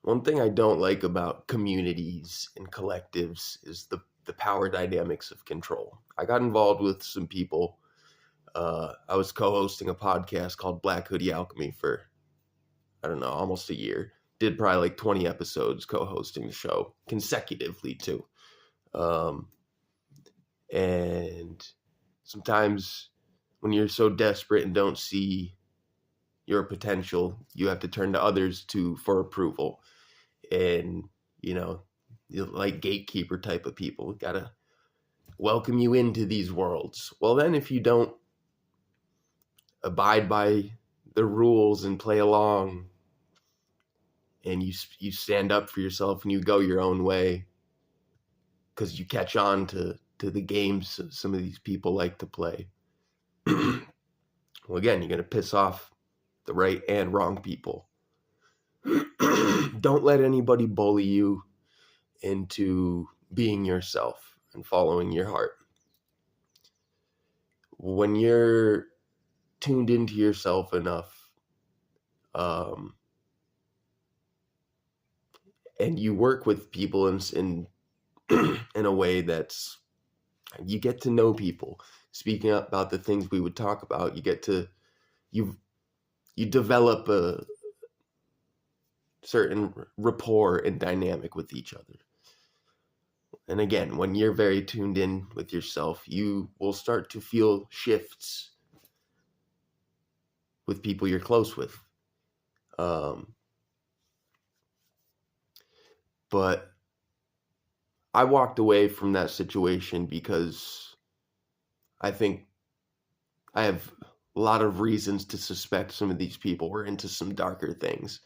One thing I don't like about communities and collectives is the power dynamics of control. I got involved with some people. I was co-hosting a podcast called Black Hoodie Alchemy for, I don't know, almost a year. Did probably like 20 episodes co-hosting the show consecutively too. Um, and sometimes when you're so desperate and don't see your potential, you have to turn to others for approval. And, you're like gatekeeper type of people. Gotta welcome you into these worlds. Well, then if you don't abide by the rules and play along, and you stand up for yourself and you go your own way because you catch on to the games some of these people like to play. Well, again, you're going to piss off the right and wrong people. Don't let anybody bully you into being yourself and following your heart. When you're tuned into yourself enough, and you work with people in in a way that's, you get to know people. Speaking about the things we would talk about, you develop a certain rapport and dynamic with each other. And again, when you're very tuned in with yourself, you will start to feel shifts with people you're close with. But I walked away from that situation because I think I have a lot of reasons to suspect some of these people were into some darker things.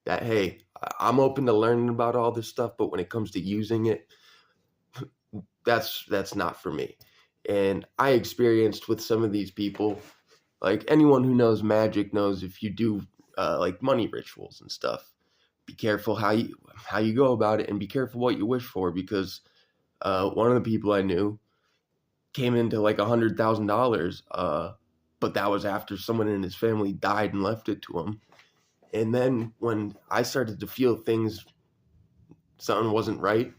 That, hey, I'm open to learning about all this stuff, but when it comes to using it, that's not for me. And I experienced with some of these people, like anyone who knows magic knows, if you do like money rituals and stuff, be careful how you go about it, and be careful what you wish for, because one of the people I knew came into like $100,000, but that was after someone in his family died and left it to him. And then when I started to feel something wasn't right,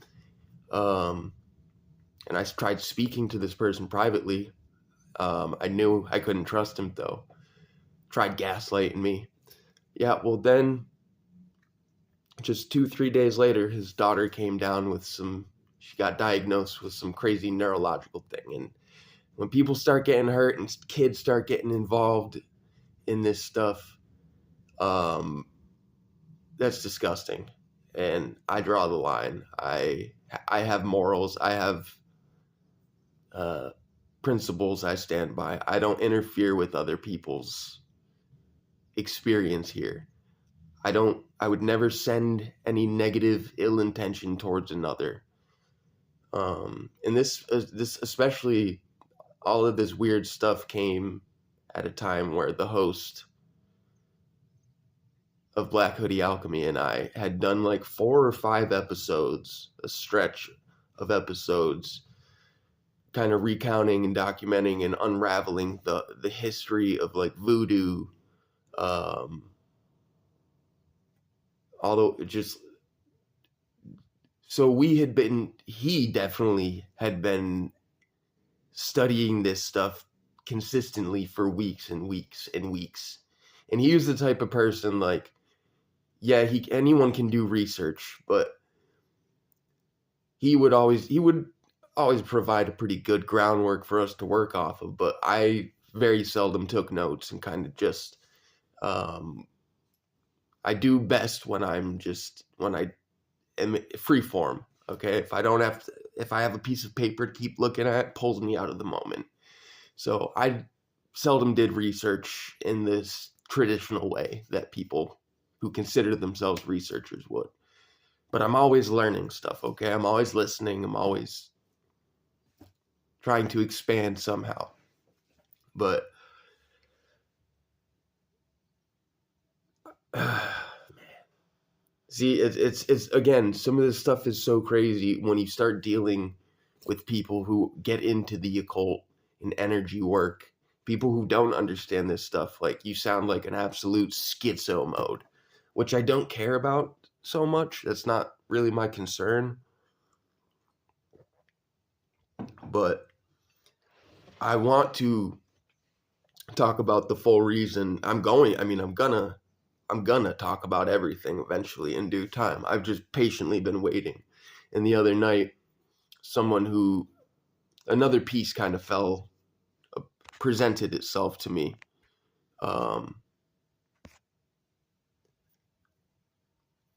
and I tried speaking to this person privately, I knew I couldn't trust him though. Tried gaslighting me. Yeah, well then, just 2-3 days later, his daughter came down with she got diagnosed with some crazy neurological thing. And when people start getting hurt and kids start getting involved in this stuff, that's disgusting. And I draw the line. I have morals. I have principles I stand by. I don't interfere with other people's experience here. I would never send any negative ill intention towards another. And this especially, all of this weird stuff came at a time where the host of Black Hoodie Alchemy and I had done like 4 or 5 episodes, a stretch of episodes, kind of recounting and documenting and unraveling the history of like voodoo, although just, so he definitely had been studying this stuff consistently for weeks and weeks and weeks. And he was the type of person, like, yeah, anyone can do research, but he would always provide a pretty good groundwork for us to work off of. But I very seldom took notes, and kind of just, I do best when I am free form. Okay, if I have a piece of paper to keep looking at, it pulls me out of the moment. So I seldom did research in this traditional way that people who consider themselves researchers would. But I'm always learning stuff, okay? I'm always listening. I'm always trying to expand somehow. But see, it's again, some of this stuff is so crazy when you start dealing with people who get into the occult and energy work. People who don't understand this stuff, like, you sound like an absolute schizo mode, which I don't care about so much. That's not really my concern. But I want to talk about the full reason I'm gonna talk about everything eventually in due time. I've just patiently been waiting. And the other night, another piece kind of presented itself to me.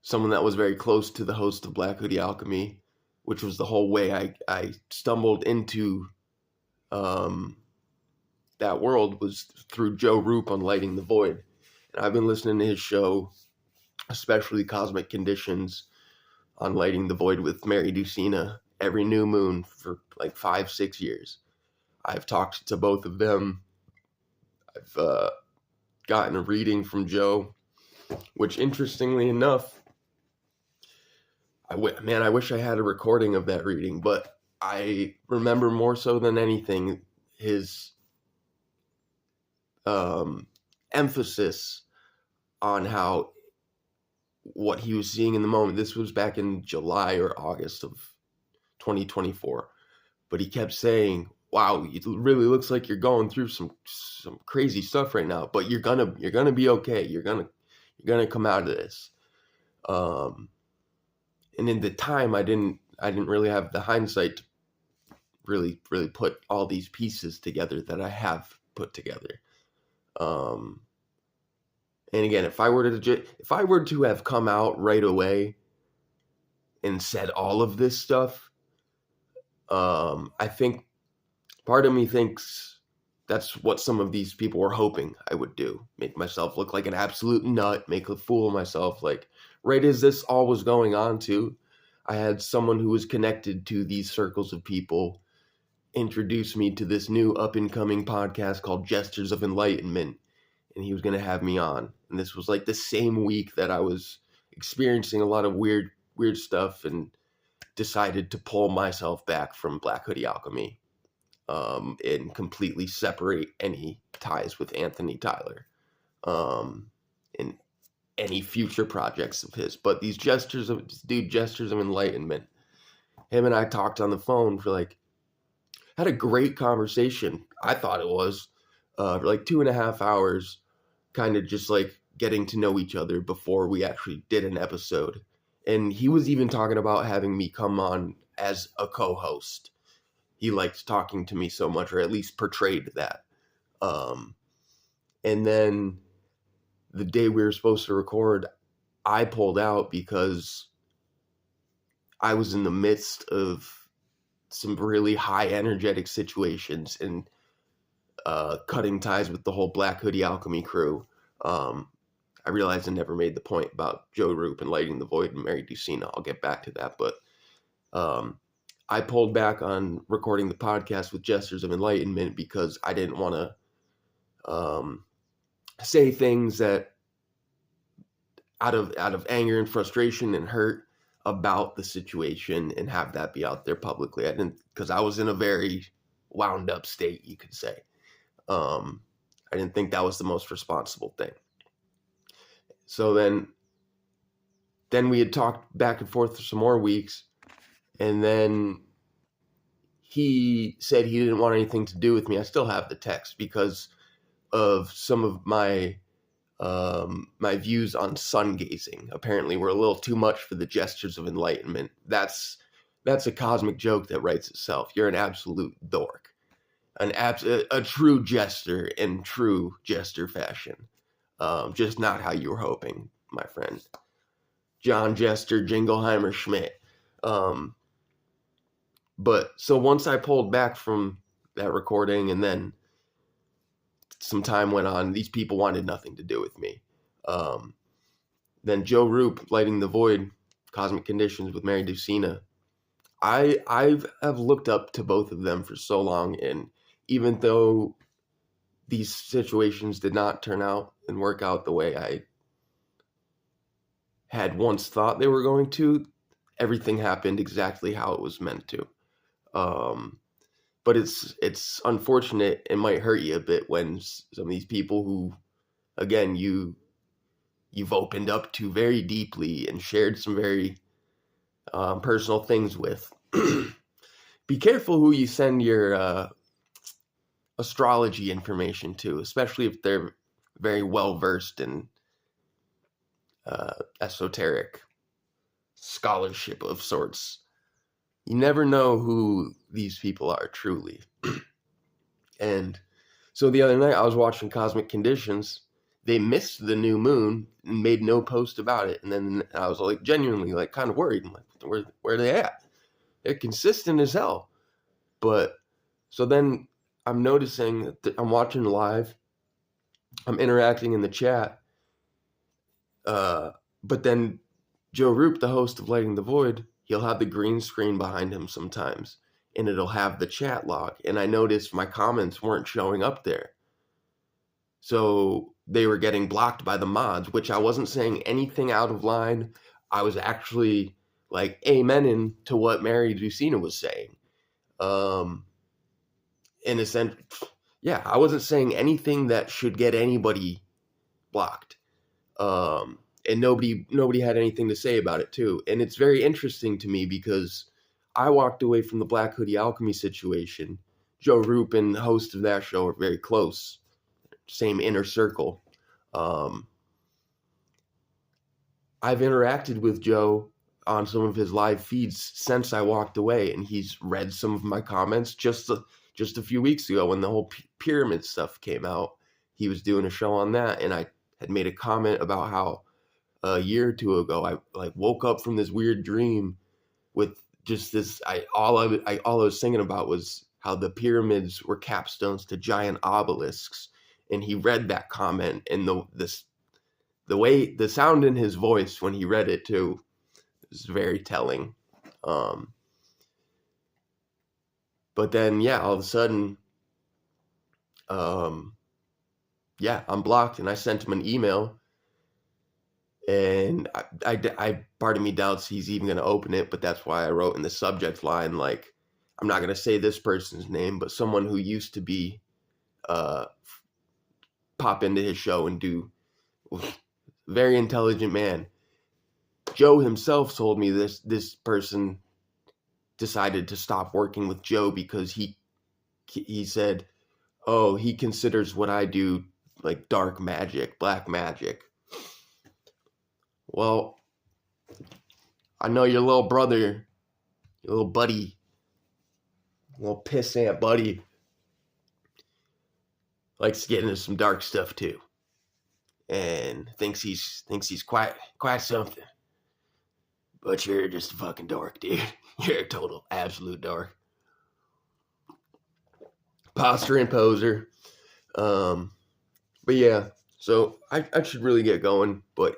Someone that was very close to the host of Black Hoodie Alchemy, which was the whole way I stumbled into that world, was through Joe Roop on Lighting the Void. And I've been listening to his show, especially Cosmic Conditions, on Lighting the Void with Mary Ducina every new moon for like 5-6 years. I've talked to both of them. I've gotten a reading from Joe, which, interestingly enough, I wish I had a recording of that reading, but I remember more so than anything his emphasis on how what he was seeing in the moment. This was back in July or August of 2024, but he kept saying, "Wow, it really looks like you're going through some crazy stuff right now, but you're gonna be okay. You're gonna come out of this." And in the time, I didn't really have the hindsight to really put all these pieces together that I have put together. And again, if I were to have come out right away and said all of this stuff, I think part of me thinks that's what some of these people were hoping I would do. Make myself look like an absolute nut, make a fool of myself. Like, right as this all was going on too, I had someone who was connected to these circles of people introduce me to this new up-and-coming podcast called Gestures of Enlightenment, and he was going to have me on. And this was like the same week that I was experiencing a lot of weird stuff and decided to pull myself back from Black Hoodie Alchemy and completely separate any ties with Anthony Tyler and any future projects of his. But these Gestures of Enlightenment, him and I talked on the phone for had a great conversation. I thought it was for like 2.5 hours, kind of just like getting to know each other before we actually did an episode. And he was even talking about having me come on as a co-host. He liked talking to me so much, or at least portrayed that. And then the day we were supposed to record, I pulled out because I was in the midst of some really high energetic situations and cutting ties with the whole Black Hoodie Alchemy crew. I realized I never made the point about Joe Roop and Lighting the Void and Mary Ducina. I'll get back to that. But I pulled back on recording the podcast with Gestures of Enlightenment because I didn't want to say things that out of anger and frustration and hurt about the situation and have that be out there publicly. I didn't, because I was in a very wound up state, you could say. I didn't think that was the most responsible thing. So then we had talked back and forth for some more weeks, and then he said he didn't want anything to do with me. I still have the text because of some of my my views on sun gazing. Apparently were a little too much for the Gestures of Enlightenment. That's a cosmic joke that writes itself. You're an absolute dork. A true jester in true jester fashion. Just not how you were hoping, my friend. John Jester, Jingleheimer Schmidt. But so once I pulled back from that recording and then some time went on, these people wanted nothing to do with me. Then Joe Roop, Lighting the Void, Cosmic Conditions with Mary Ducina. I've looked up to both of them for so long, and even though these situations did not turn out and work out the way I had once thought they were going to, everything happened exactly how it was meant to. But it's unfortunate. It might hurt you a bit when some of these people who, again, you you've opened up to very deeply and shared some very personal things with. Be careful who you send your astrology information to, especially if they're very well versed in esoteric scholarship of sorts. You never know who these people are truly. And so the other night I was watching Cosmic Conditions. They missed the new moon and made no post about it. And then I was like genuinely like kind of worried. I'm like, where are they at? They're consistent as hell. But so then I'm noticing that I'm watching live. I'm interacting in the chat. But then Joe Roop, the host of Lighting the Void, he'll have the green screen behind him sometimes, and it'll have the chat log. And I noticed my comments weren't showing up there. So they were getting blocked by the mods, which I wasn't saying anything out of line. I was actually like amening to what Mary Ducina was saying. In a sense, yeah, I wasn't saying anything that should get anybody blocked. And nobody had anything to say about it too. And it's very interesting to me because I walked away from the Black Hoodie Alchemy situation. Joe Roop and the host of that show are very close, same inner circle. I've interacted with Joe on some of his live feeds since I walked away, and he's read some of my comments just a few weeks ago when the whole pyramid stuff came out. He was doing a show on that, and I had made a comment about how a year or two ago I like woke up from this weird dream with just this. All I was thinking about was how the pyramids were capstones to giant obelisks, and he read that comment, and the sound in his voice when he read it too was very telling. But then yeah, all of a sudden, yeah, I'm blocked, and I sent him an email. And I part of me doubts he's even going to open it, but that's why I wrote in the subject line, like, I'm not going to say this person's name, but someone who used to be, pop into his show and do, very intelligent man. Joe himself told me this person decided to stop working with Joe because he said, oh, he considers what I do like dark magic, black magic. Well, I know your little brother, your little buddy, little pissant buddy, likes to get into some dark stuff too, and thinks he's quite something. But you're just a fucking dork, dude. You're a total absolute dork, poster and poser. But yeah, so I should really get going, but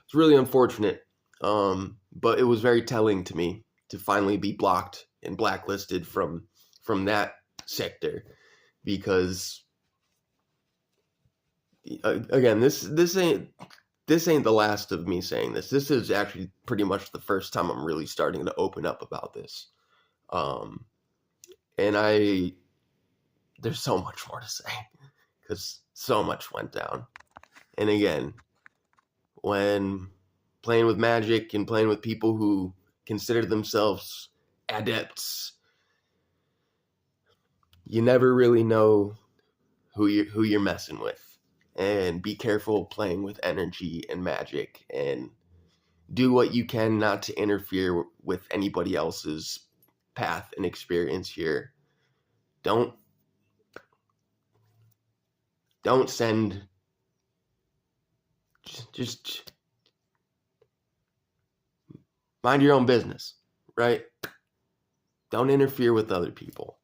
it's really unfortunate. But it was very telling to me to finally be blocked and blacklisted from that sector, because again, this ain't the last of me saying this. This is actually pretty much the first time I'm really starting to open up about this. And there's so much more to say because so much went down. And again, when playing with magic and playing with people who consider themselves adepts, you never really know who you're messing with. And be careful playing with energy and magic, and do what you can not to interfere with anybody else's path and experience here. Don't send, just mind your own business, right? Don't interfere with other people.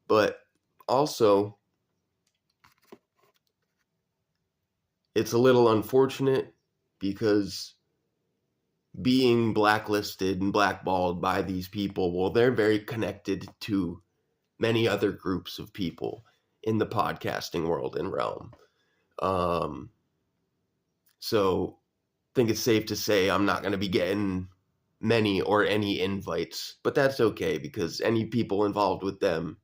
But also, it's a little unfortunate because being blacklisted and blackballed by these people, well, they're very connected to many other groups of people in the podcasting world and realm. So I think it's safe to say I'm not going to be getting many or any invites, but that's okay because any people involved with them,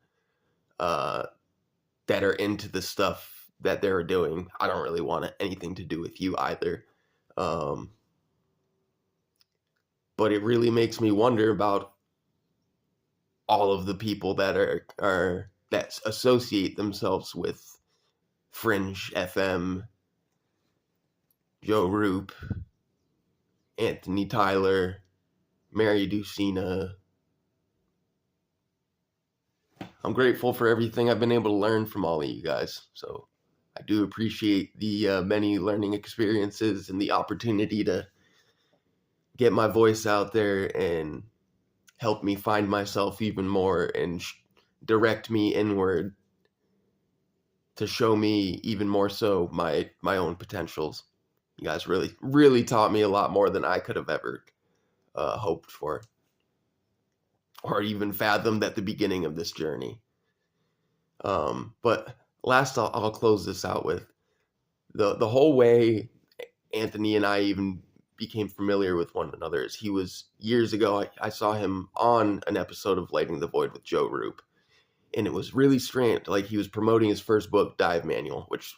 that are into the stuff that they're doing. I don't really want anything to do with you either. But it really makes me wonder about all of the people that are that associate themselves with Fringe FM, Joe Roop, Anthony Tyler, Mary Ducina. I'm grateful for everything I've been able to learn from all of you guys. So I do appreciate the many learning experiences and the opportunity to get my voice out there and help me find myself even more and direct me inward to show me even more so my own potentials. You guys really taught me a lot more than I could have ever hoped for or even fathomed at the beginning of this journey. But last, I'll close this out with the whole way Anthony and I even became familiar with one another is he was years ago. I saw him on an episode of Lighting the Void with Joe Roop, and it was really strange. Like, he was promoting his first book, Dive Manual, which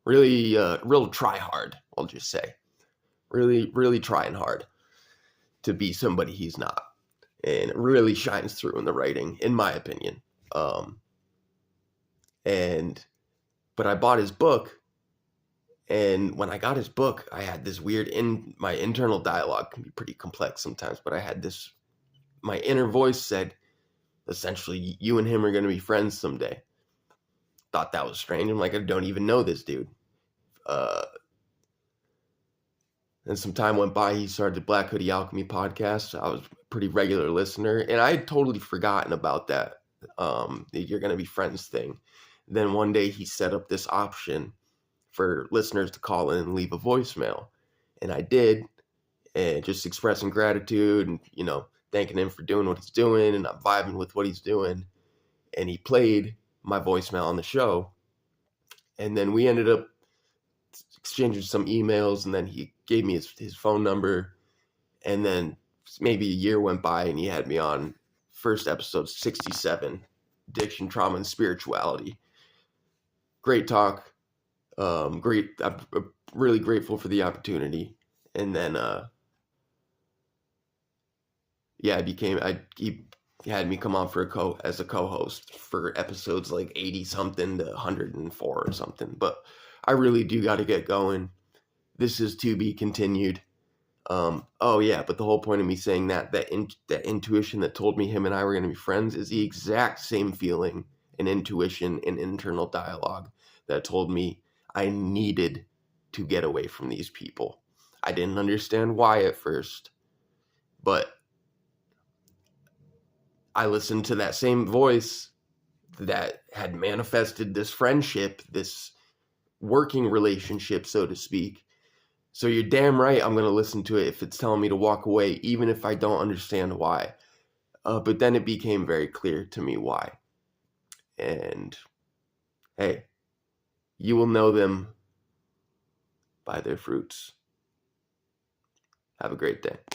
really real try hard, I'll just say. Really trying hard to be somebody he's not. And it really shines through in the writing, in my opinion. But I bought his book, and when I got his book, I had this weird my internal dialogue can be pretty complex sometimes, but I had this, my inner voice said, essentially, you and him are going to be friends someday. Thought that was strange. I'm like, I don't even know this dude. And some time went by, he started the Black Hoodie Alchemy podcast. I was a pretty regular listener, and I had totally forgotten about that you're going to be friends thing. Then one day he set up this option for listeners to call in and leave a voicemail. And I did, and just expressing gratitude and, thanking him for doing what he's doing, and I'm vibing with what he's doing. And he played my voicemail on the show. And then we ended up exchanging some emails, and then he gave me his phone number. And then maybe a year went by, and he had me on first episode 67, Addiction, Trauma, and Spirituality. Great talk. I'm really grateful for the opportunity. And then, he had me come on as a co-host for episodes like 80 something to 104 or something. But I really do got to get going. This is to be continued. But the whole point of me saying that intuition that told me him and I were going to be friends is the exact same feeling and intuition and internal dialogue that told me I needed to get away from these people. I didn't understand why at first, but I listened to that same voice that had manifested this friendship, this working relationship, so to speak. So you're damn right I'm going to listen to it if it's telling me to walk away, even if I don't understand why. But then it became very clear to me why. And hey, you will know them by their fruits. Have a great day.